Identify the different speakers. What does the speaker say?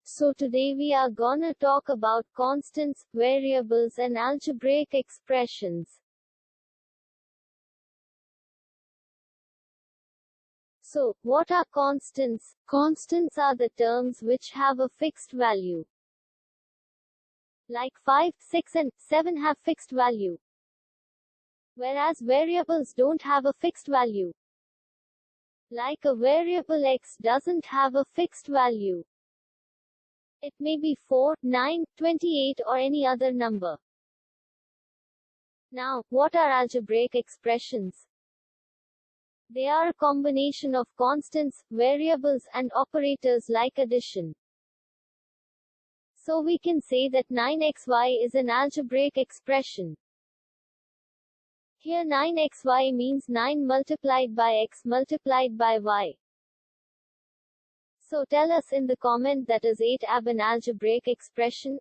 Speaker 1: So today we are gonna talk about constants, variables and algebraic expressions. So, what are constants? Constants are the terms which have a fixed value. Like 5, 6 and 7 have fixed value. Whereas variables don't have a fixed value. Like a variable x doesn't have a fixed value. It may be 4, 9, 28 or any other number. Now, what are algebraic expressions? They are a combination of constants, variables, and operators like addition. So we can say that 9xy is an algebraic expression. Here 9xy means 9 multiplied by x multiplied by y. So tell us in the comment that is 8ab an algebraic expression.